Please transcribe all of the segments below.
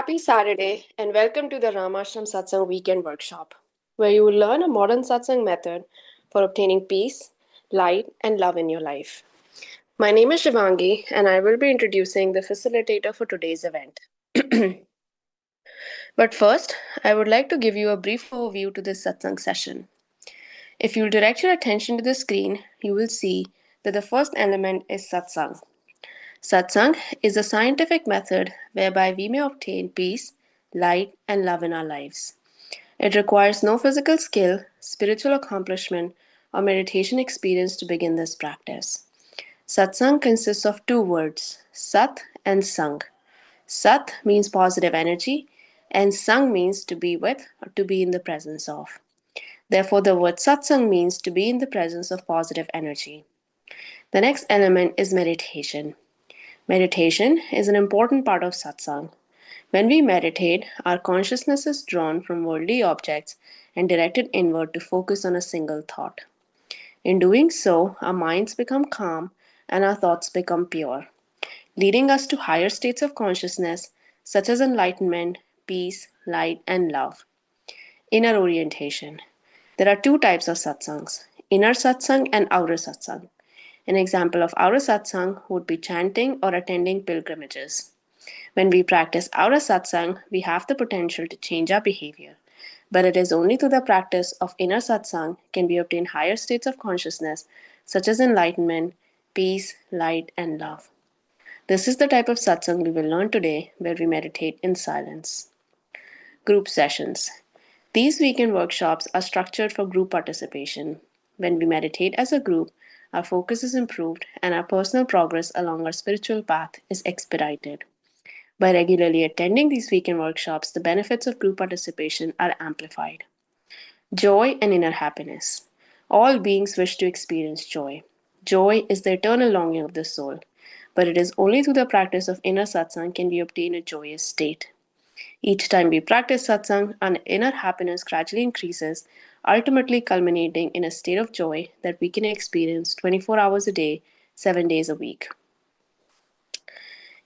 Happy Saturday and welcome to the Ramashram Satsang Weekend Workshop, where you will learn a modern Satsang method for obtaining peace, light, and love in your life. My name is Shivangi and I will be introducing the facilitator for today's event. But first, I would like to give you a brief overview to this Satsang session. If you'll direct your attention to the screen, you will see that the first element is Satsang. Satsang is a scientific method whereby we may obtain peace, light, and love in our lives. It requires no physical skill, spiritual accomplishment, or meditation experience to begin this practice. Satsang consists of two words, Sat and Sang. Sat means positive energy, and Sang means to be with or to be in the presence of. Therefore, the word Satsang means to be in the presence of positive energy. The next element is meditation. Meditation is an important part of satsang. When we meditate, our consciousness is drawn from worldly objects and directed inward to focus on a single thought. In doing so, our minds become calm and our thoughts become pure, leading us to higher states of consciousness such as enlightenment, peace, light, and love. Inner orientation. There are two types of satsangs, inner satsang and outer satsang. An example of outer satsang would be chanting or attending pilgrimages. When we practice outer satsang, we have the potential to change our behavior. But it is only through the practice of inner satsang can we obtain higher states of consciousness such as enlightenment, peace, light, and love. This is the type of satsang we will learn today where we meditate in silence. Group sessions. These weekend workshops are structured for group participation. When we meditate as a group, our focus is improved and our personal progress along our spiritual path is expedited. By regularly attending these weekend workshops, the benefits of group participation are amplified. Joy and inner happiness. All beings wish to experience joy. Joy is the eternal longing of the soul, but it is only through the practice of inner satsang can we obtain a joyous state. Each time we practice satsang, our inner happiness gradually increases, ultimately culminating in a state of joy that we can experience 24 hours a day, 7 days a week.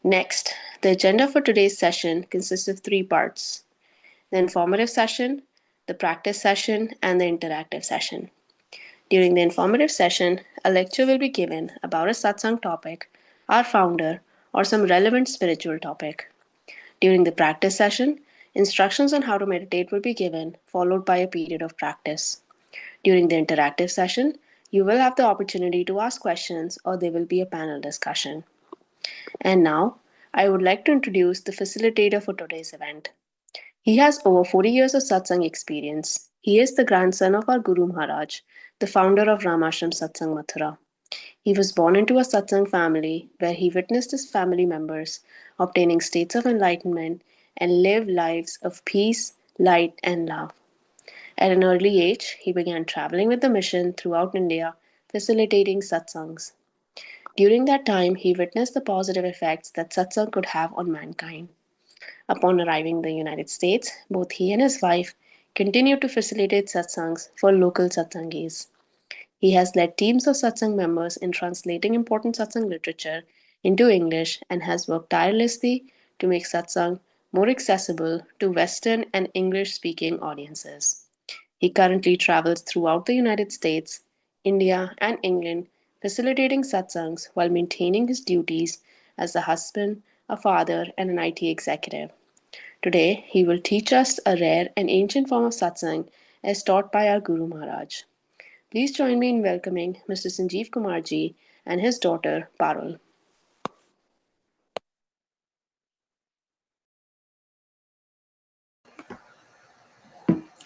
Next, the agenda for today's session consists of three parts: the informative session, the practice session, and the interactive session. During the informative session, a lecture will be given about a satsang topic, our founder, or some relevant spiritual topic. During the practice session, instructions on how to meditate will be given, followed by a period of practice. During the interactive session, you will have the opportunity to ask questions or there will be a panel discussion. And now, I would like to introduce the facilitator for today's event. He has over 40 years of satsang experience. He is the grandson of our Guru Maharaj, the founder of Ramashram Satsang Mathura. He was born into a satsang family where he witnessed his family members obtaining states of enlightenment and live lives of peace, light, and love. At an early age, he began traveling with the mission throughout India, facilitating satsangs. During that time, he witnessed the positive effects that satsang could have on mankind. Upon arriving in the United States, both he and his wife continued to facilitate satsangs for local satsangis. He has led teams of satsang members in translating important satsang literature into English and has worked tirelessly to make satsang more accessible to Western and English speaking audiences. He currently travels throughout the United States, India, and England, facilitating satsangs while maintaining his duties as a husband, a father, and an IT executive. Today, he will teach us a rare and ancient form of satsang as taught by our Guru Maharaj. Please join me in welcoming Mr. Sanjeev Kumarji and his daughter Parul.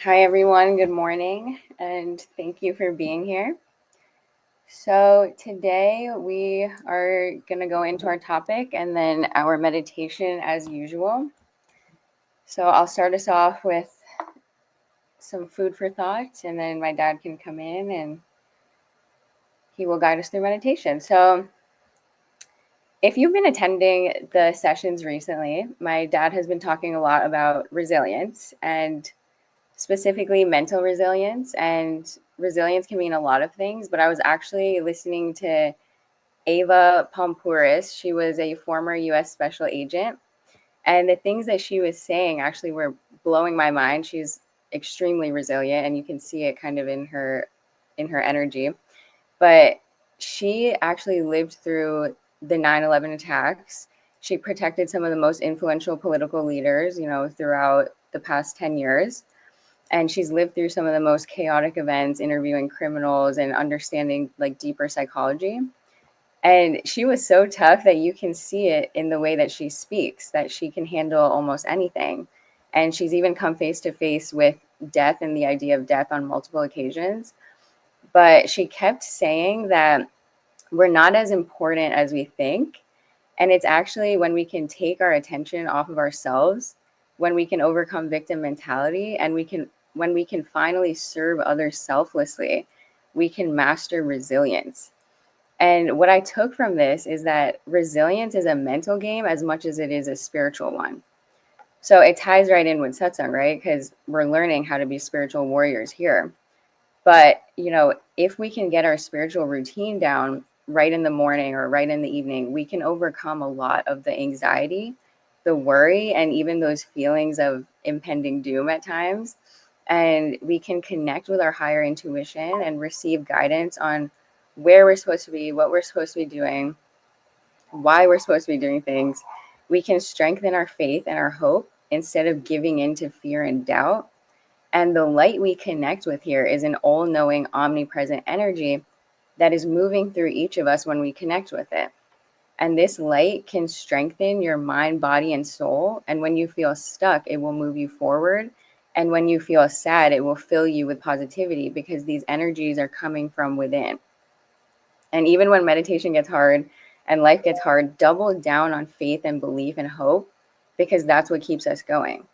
Hi everyone, good morning, and thank you for being here. So today we are going to go into our topic and then our meditation as usual. So I'll start us off with some food for thought, and then my dad can come in and he will guide us through meditation. So if you've been attending the sessions recently, my dad has been talking a lot about resilience, and specifically mental resilience. And resilience can mean a lot of things, but I was actually listening to Ava Pompouris. She was a former US special agent, And the things that she was saying actually were blowing my mind. She's extremely resilient, and you can see it kind of in her energy. But she actually lived through the 9/11 attacks. She protected some of the most influential political leaders, throughout the past 10 years. And she's lived through some of the most chaotic events, interviewing criminals and understanding like deeper psychology. And she was so tough that you can see it in the way that she speaks, that she can handle almost anything. And she's even come face to face with death and the idea of death on multiple occasions. But she kept saying that we're not as important as we think. And it's actually when we can take our attention off of ourselves, when we can overcome victim mentality, and when we can finally serve others selflessly, we can master resilience. And what I took from this is that resilience is a mental game as much as it is a spiritual one. So it ties right in with satsang, right? Because we're learning how to be spiritual warriors here. But, if we can get our spiritual routine down right in the morning or right in the evening, we can overcome a lot of the anxiety, the worry, and even those feelings of impending doom at times. And we can connect with our higher intuition and receive guidance on where we're supposed to be, what we're supposed to be doing, why we're supposed to be doing things. We can strengthen our faith and our hope instead of giving in to fear and doubt. And the light we connect with here is an all knowing, omnipresent energy that is moving through each of us when we connect with it. And this light can strengthen your mind, body, and soul. And when you feel stuck, it will move you forward. And when you feel sad, it will fill you with positivity because these energies are coming from within. And even when meditation gets hard and life gets hard, double down on faith and belief and hope because that's what keeps us going.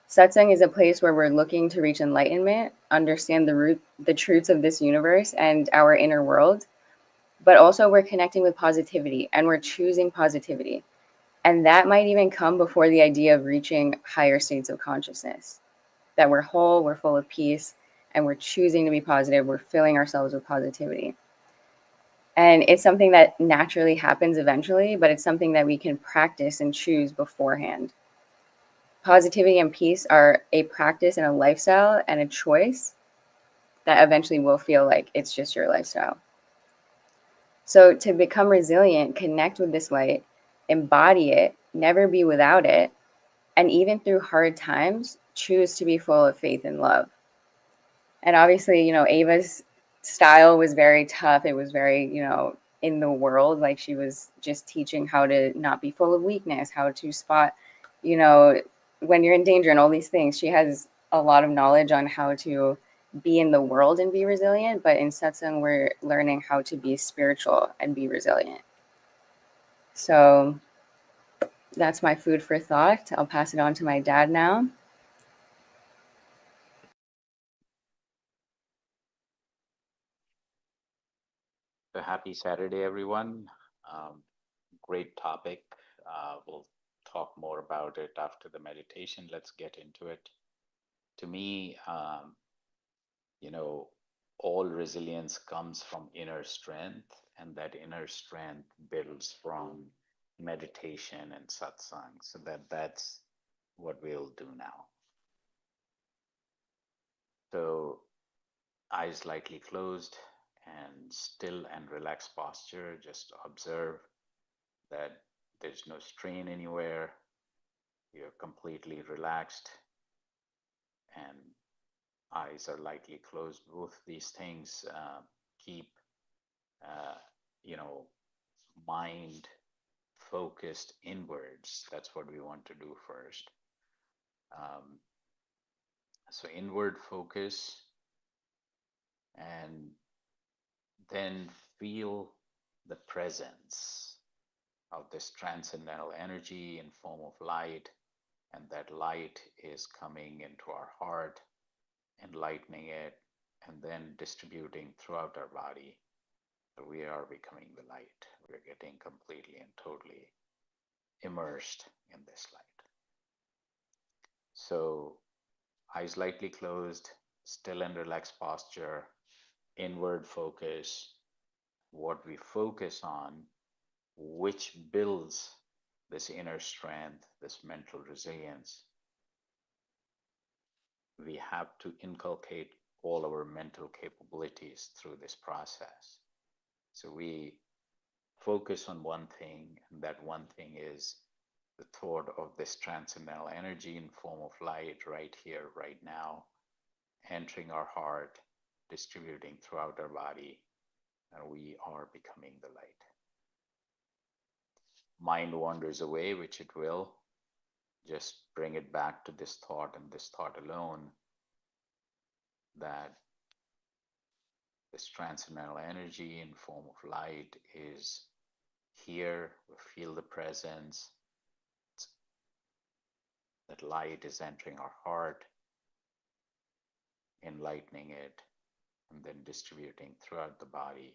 Satsang is a place where we're looking to reach enlightenment, understand the truths of this universe and our inner world, but also we're connecting with positivity and we're choosing positivity. And that might even come before the idea of reaching higher states of consciousness. That we're whole, we're full of peace, and we're choosing to be positive, we're filling ourselves with positivity. And it's something that naturally happens eventually, but it's something that we can practice and choose beforehand. Positivity and peace are a practice and a lifestyle and a choice that eventually will feel like it's just your lifestyle. So to become resilient, connect with this light, embody it, never be without it, and even through hard times, choose to be full of faith and love. And obviously, Ava's style was very tough. It was very, in the world. Like she was just teaching how to not be full of weakness, how to spot, you know, when you're in danger and all these things. She has a lot of knowledge on how to be in the world and be resilient. But in Satsang, we're learning how to be spiritual and be resilient. So that's my food for thought. I'll pass it on to my dad now. So happy Saturday, everyone. Um, Great topic. We'll talk more about it after the meditation. Let's get into it. To me, you know, all resilience comes from inner strength, and that inner strength builds from meditation and satsang. So that's what we'll do now. So eyes lightly closed and still and relaxed posture. Just observe that there's no strain anywhere. You're completely relaxed and eyes are lightly closed. Both these things keep, uh, you know, mind focused inwards. That's what we want to do first. Um, so inward focus, and then feel the presence of this transcendental energy in form of light, and that light is coming into our heart, enlightening it, and then distributing throughout our body. So we are becoming the light. We're getting completely and totally immersed in this light. So eyes lightly closed, still and relaxed posture, inward focus, what we focus on, which builds this inner strength, this mental resilience, we have to inculcate all our mental capabilities through this process. So we focus on one thing, and that one thing is the thought of this transcendental energy in form of light right here, right now, entering our heart, distributing throughout our body, and we are becoming the light. Mind wanders away, which it will. Just bring it back to this thought and this thought alone, that this transcendental energy in form of light is here. We feel the presence. That light is entering our heart, enlightening it, and then distributing throughout the body,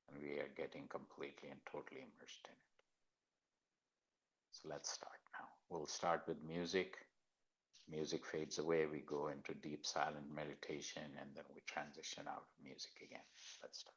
and we are getting completely and totally immersed in it. So let's start now. We'll start with music. Music fades away, we go into deep silent meditation, and then we transition out of music again. Let's start.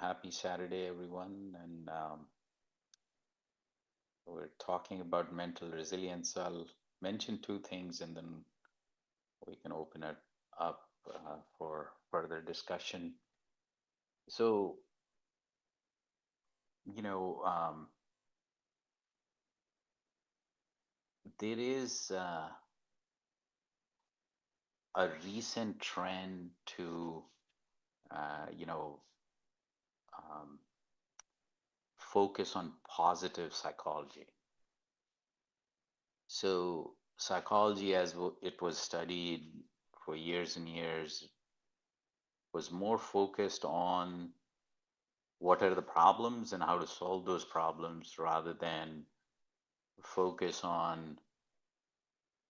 Happy Saturday, everyone. And we're talking about mental resilience. I'll mention two things and then we can open it up for further discussion. So, you know, there is a recent trend to, you know, um, focus on positive psychology. So, psychology, as it was studied for years and years, was more focused on what are the problems and how to solve those problems rather than focus on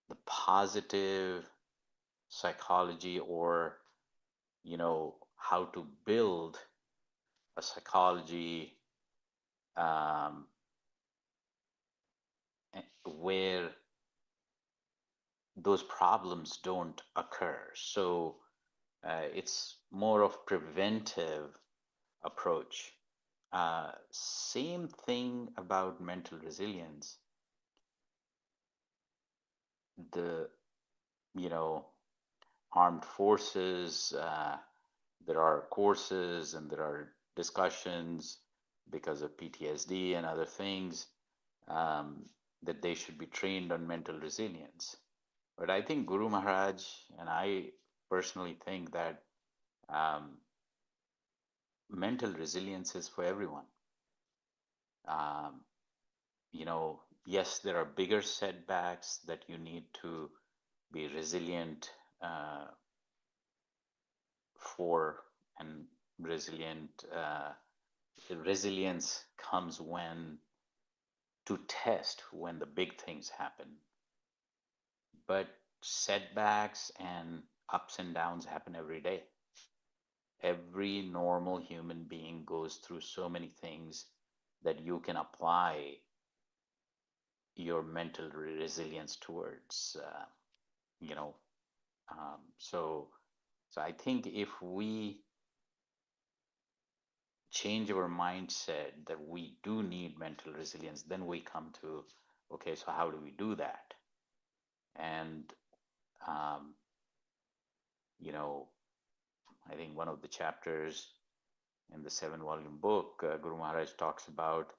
the positive psychology or, how to build a psychology um, where those problems don't occur. So it's more of preventive approach. Same thing about mental resilience. The you know armed forces, there are courses and there are discussions because of PTSD and other things, um, that they should be trained on mental resilience. But I think Guru Maharaj and I personally think that um, mental resilience is for everyone. Um, yes, there are bigger setbacks that you need to be resilient for, and resilient. Resilience comes when to test when the big things happen, but setbacks and ups and downs happen every day. Every normal human being goes through so many things that you can apply your mental resilience towards. You know, so I think if we change our mindset that we do need mental resilience, then we come to, okay, so how do we do that? And um, you know, I think one of the chapters in the 7 volume book, Guru Maharaj talks about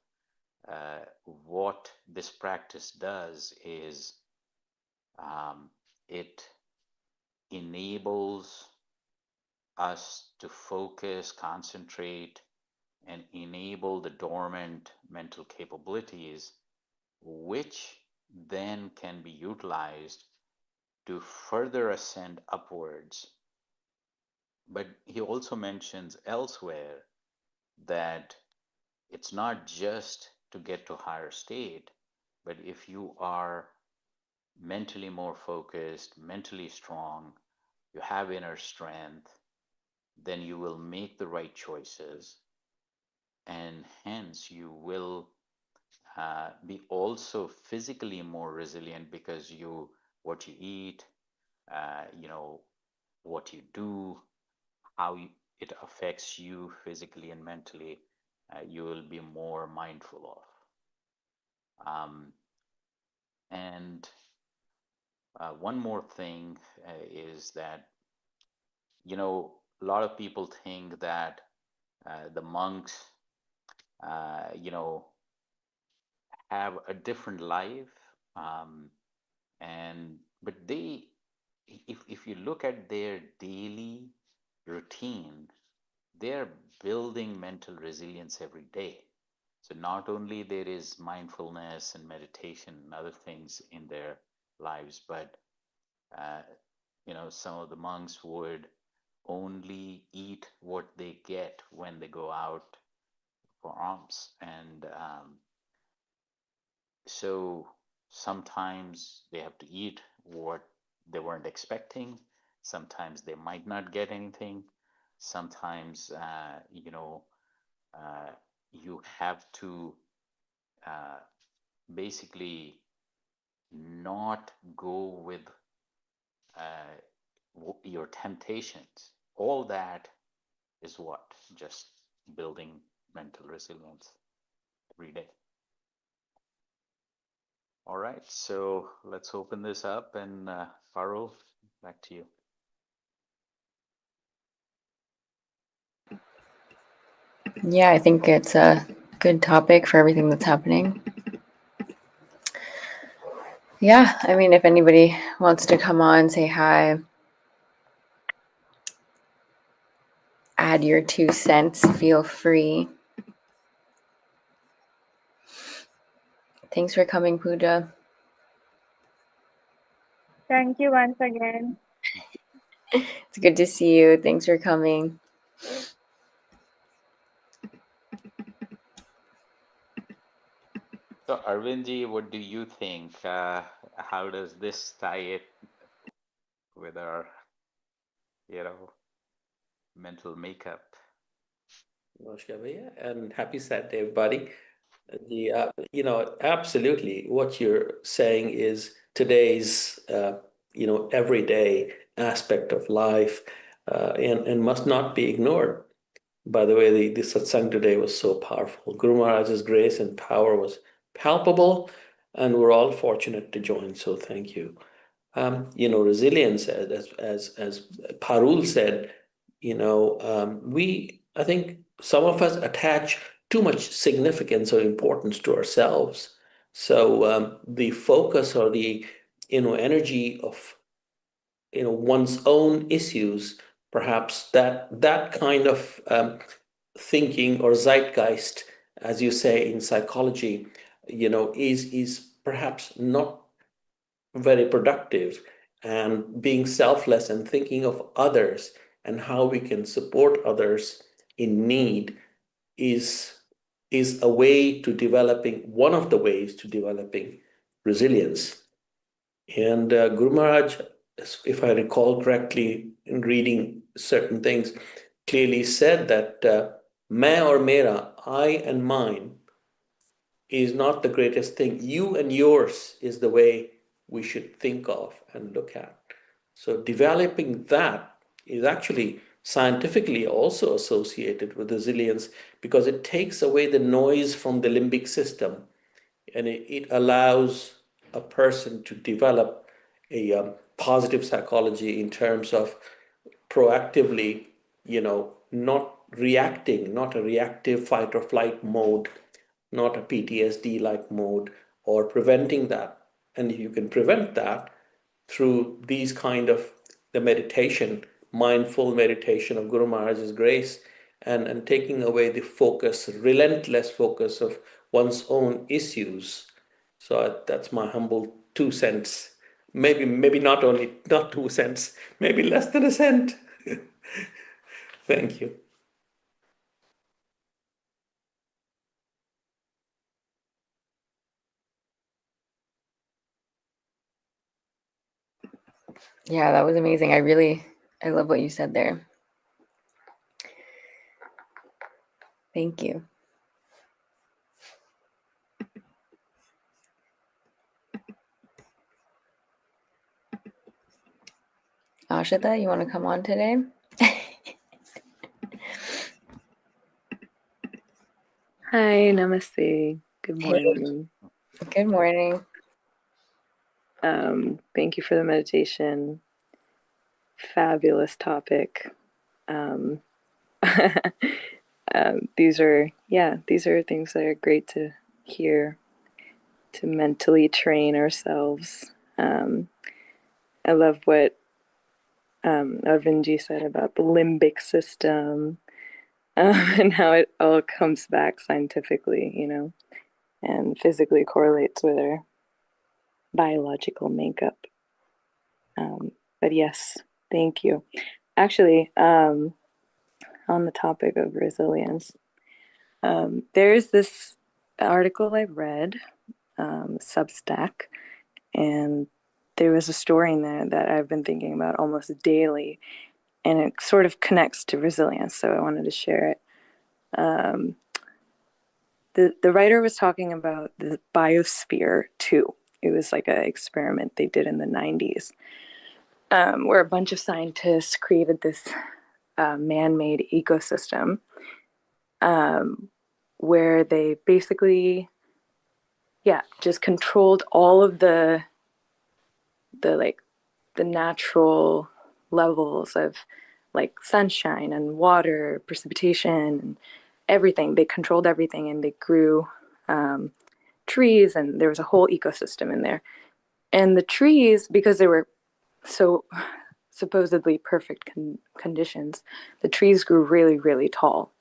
what this practice does is, um, it enables us to focus, concentrate, and enable the dormant mental capabilities, which then can be utilized to further ascend upwards. But he also mentions elsewhere that it's not just to get to higher state, but if you are mentally more focused, mentally strong, you have inner strength, then you will make the right choices, and hence you will be also physically more resilient because what you eat, you know, what you do, how it affects you physically and mentally, you will be more mindful of. And one more thing is that, a lot of people think that the monks, you know, have a different life, um, and but they, if you look at their daily routine, they're building mental resilience every day. So not only there is mindfulness and meditation and other things in their lives, but uh, some of the monks would only eat what they get when they go out for alms, and so sometimes they have to eat what they weren't expecting. Sometimes they might not get anything. Sometimes, uh, you have to uh, basically not go with your temptations. All that is what? Just building mental resilience every day. All right, so let's open this up, and Farul, back to you. Yeah, I think it's a good topic for everything that's happening. Yeah, I mean, if anybody wants to come on, say hi, add your 2 cents, feel free. Thanks for coming, Pooja. Thank you once again. It's good to see you. Thanks for coming. So, Arvindji, what do you think? How does this tie it with our, mental makeup? Namaskar, Bhaiya, and happy Saturday, everybody. Absolutely. What you're saying is today's, everyday aspect of life, and must not be ignored. By the way, the satsang today was so powerful. Guru Maharaj's grace and power was palpable, and we're all fortunate to join. So thank you. Resilience, as Parul said, I think some of us attach too much significance or importance to ourselves. So the focus or the energy of one's own issues, perhaps that kind of thinking or zeitgeist, as you say in psychology, is perhaps not very productive, and being selfless and thinking of others and how we can support others in need is is a way to developing one of the ways to developing resilience. And Guru Maharaj, if I recall correctly in reading certain things, clearly said that main or mera, I and mine, is not the greatest thing. You and yours is the way we should think of and look at. So, developing that is actually scientifically also associated with resilience, because it takes away the noise from the limbic system, and it allows a person to develop a positive psychology in terms of proactively, not reacting, not a reactive fight or flight mode, not a PTSD like mode, or preventing that. And you can prevent that through these kind of the meditation, mindful meditation of Guru Maharaj's grace, and taking away the focus, relentless focus of one's own issues. So that's my humble 2 cents. Maybe not 2 cents, maybe less than a cent. Thank you. Yeah, that was amazing. I love what you said there. Thank you. Ashita, you want to come on today? Hi, namaste. Good Hey, morning. good morning. Thank you for the meditation. Fabulous topic. These are things that are great to hear, to mentally train ourselves. I love what Arvindji said about the limbic system, and how it all comes back scientifically, and physically correlates with our biological makeup. But yes, thank you. Actually, on the topic of resilience, there's this article I read, Substack, and there was a story in there that I've been thinking about almost daily, and it sort of connects to resilience, so I wanted to share it. The writer was talking about the biosphere 2. It was like an experiment they did in the 90s, where a bunch of scientists created this man-made ecosystem where they basically, just controlled all of the like the natural levels of like sunshine and water, precipitation, and everything. They controlled everything, and they grew trees, and there was a whole ecosystem in there. And the trees, because they were so supposedly perfect conditions, the trees grew really, really tall.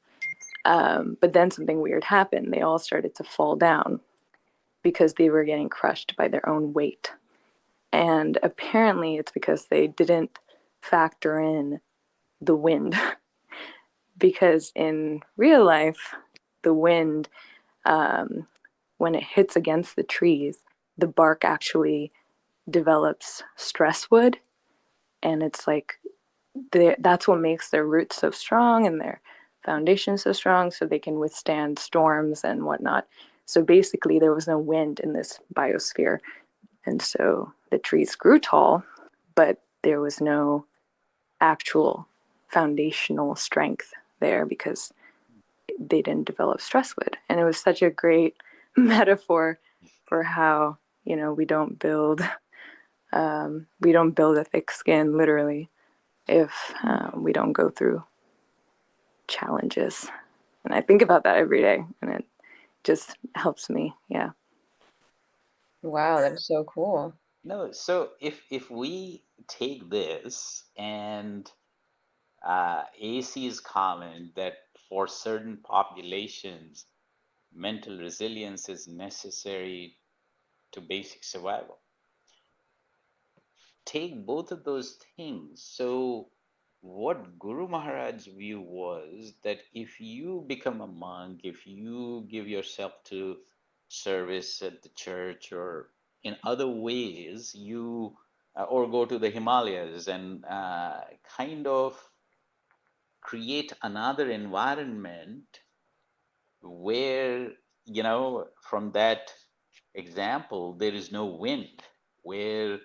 But then something weird happened. They all started to fall down because they were getting crushed by their own weight. And apparently it's because they didn't factor in the wind. Because in real life, the wind, when it hits against the trees, the bark actually develops stress wood. And it's like that's what makes their roots so strong and their foundation so strong, so they can withstand storms and whatnot. So basically, there was no wind in this biosphere. And so the trees grew tall, but there was no actual foundational strength there because they didn't develop stress wood. And it was such a great metaphor for how, we don't build a thick skin, literally, if we don't go through challenges. And I think about that every day, and it just helps me. Yeah. Wow, that is so cool. No, so if we take this and AC's comment that for certain populations, mental resilience is necessary to basic survival. Take both of those things. So what Guru Maharaj's view was that if you become a monk, if you give yourself to service at the church or in other ways, you or go to the Himalayas and kind of create another environment where, from that example, there is no wind, where,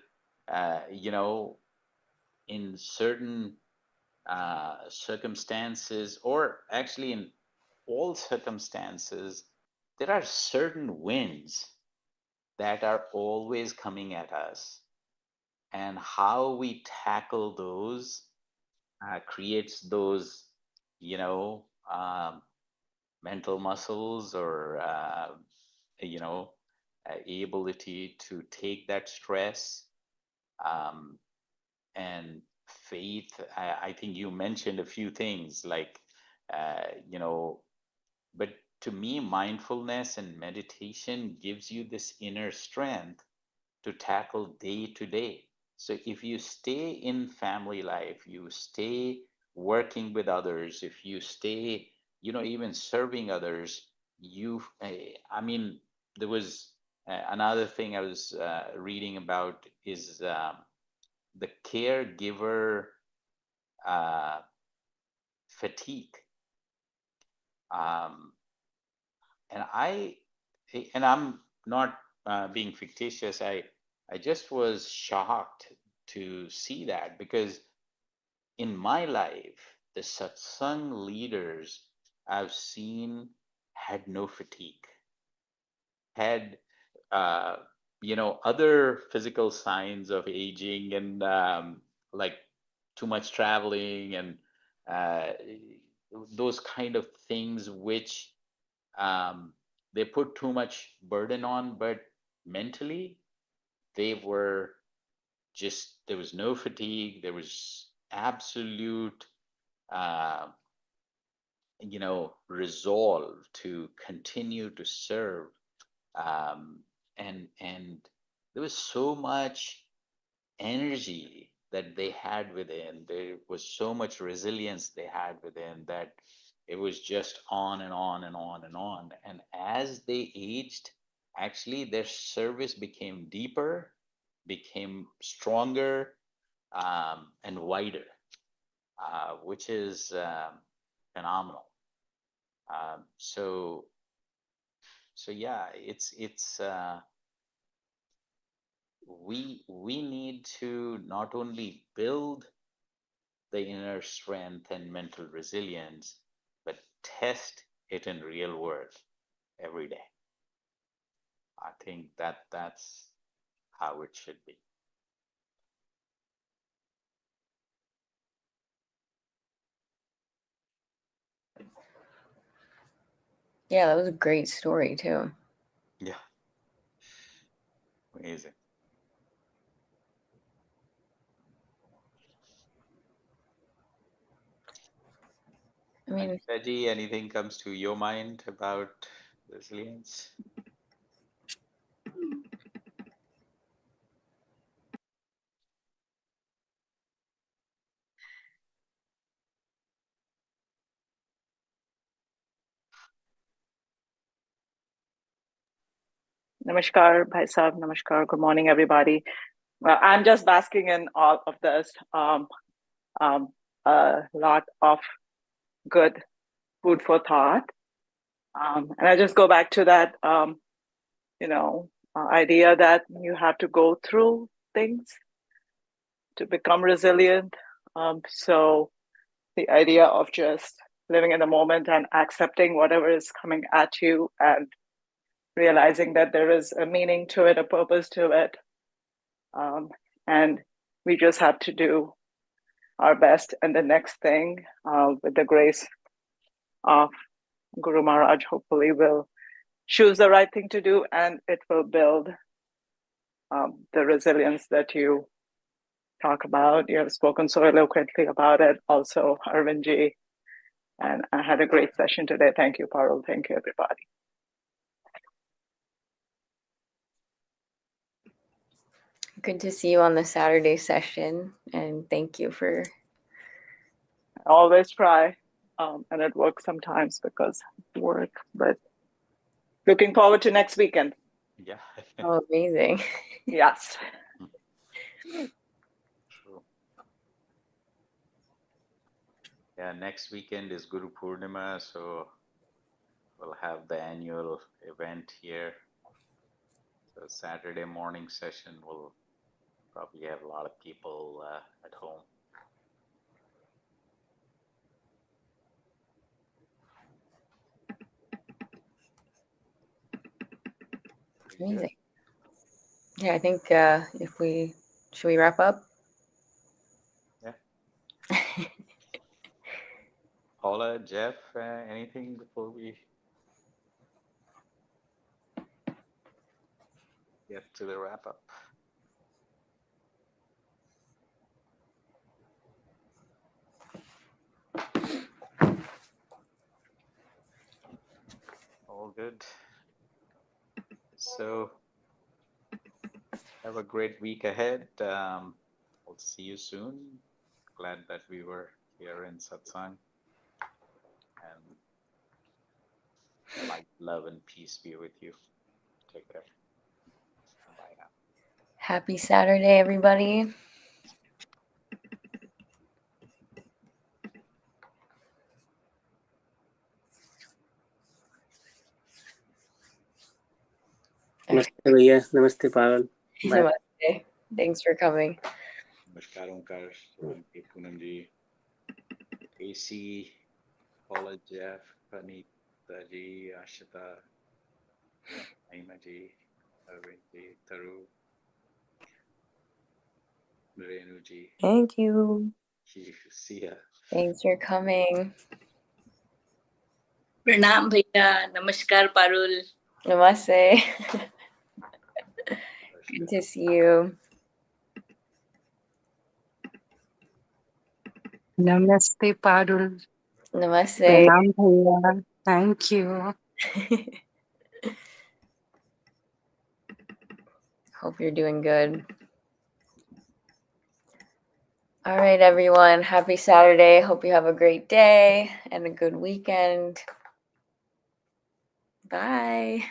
in certain circumstances, or actually in all circumstances, there are certain winds that are always coming at us. And how we tackle those creates those, you know, um, mental muscles or, you know, ability to take that stress. Um, and faith, I think you mentioned a few things like, you know, but to me, mindfulness and meditation gives you this inner strength to tackle day to day. So if you stay in family life, you stay working with others, if you stay, even serving others, I mean, there was another thing I was reading about is the caregiver uh, fatigue. Um, and I'm not being fictitious. I just was shocked to see that, because in my life, the satsang leaders I've seen had no fatigue, had uh, other physical signs of aging, and like too much traveling and uh, those kind of things, which um, they put too much burden on, but mentally they were just, there was no fatigue, there was absolute uh, resolve to continue to serve, um, and there was so much energy that they had within. There was so much resilience they had within, that it was just on and on and on and on. And as they aged, actually their service became deeper, became stronger, and wider, which is phenomenal. So yeah, it's we need to not only build the inner strength and mental resilience, but test it in real world every day. I think that's how it should be. Yeah, that was a great story too. Yeah. Amazing. I mean, Anitaji, anything comes to your mind about resilience? Namaskar, Bhai Sahib. Namaskar. Good morning, everybody. Well, I'm just basking in all of this. A lot of good food for thought. And I just go back to that, idea that you have to go through things to become resilient. So the idea of just living in the moment and accepting whatever is coming at you and realizing that there is a meaning to it, a purpose to it. And we just have to do our best. And the next thing, with the grace of Guru Maharaj, hopefully will choose the right thing to do, and it will build the resilience that you talk about. You have spoken so eloquently about it, also, Arvindji. And I had a great session today. Thank you, Parul. Thank you, everybody. good to see you on the Saturday session, and thank you for. I always try, and it works sometimes because of work, but looking forward to next weekend. Yeah. Oh, amazing. Yes. True. Yeah, next weekend is Guru Purnima, so we'll have the annual event here. So Saturday morning session will probably have a lot of people at home. Amazing. Yeah, I think should we wrap up? Yeah. Paula, Jeff, anything before we get to the wrap up? All good. So have a great week ahead. We'll see you soon. Glad that we were here in Satsang. And light, love, and peace be with you. Take care. Bye now. Happy Saturday, everybody. Namaste भैया, namaste Pavel. Bye. Namaste. Thanks for coming. Namaskar, Onkar, Shivanki, Poonamji, AC, Paula, Jeff, Panita ji, Ashita, Aima ji, Arvind ji, Taru, Renu ji. Thank you. See ya. Thanks for coming. Pranam bhaiya, namaskar Parul. Namaste. Good to see you. Namaste, Parul. Namaste. Pranam bhaiya. Thank you. Hope you're doing good. All right, everyone. Happy Saturday. Hope you have a great day and a good weekend. Bye.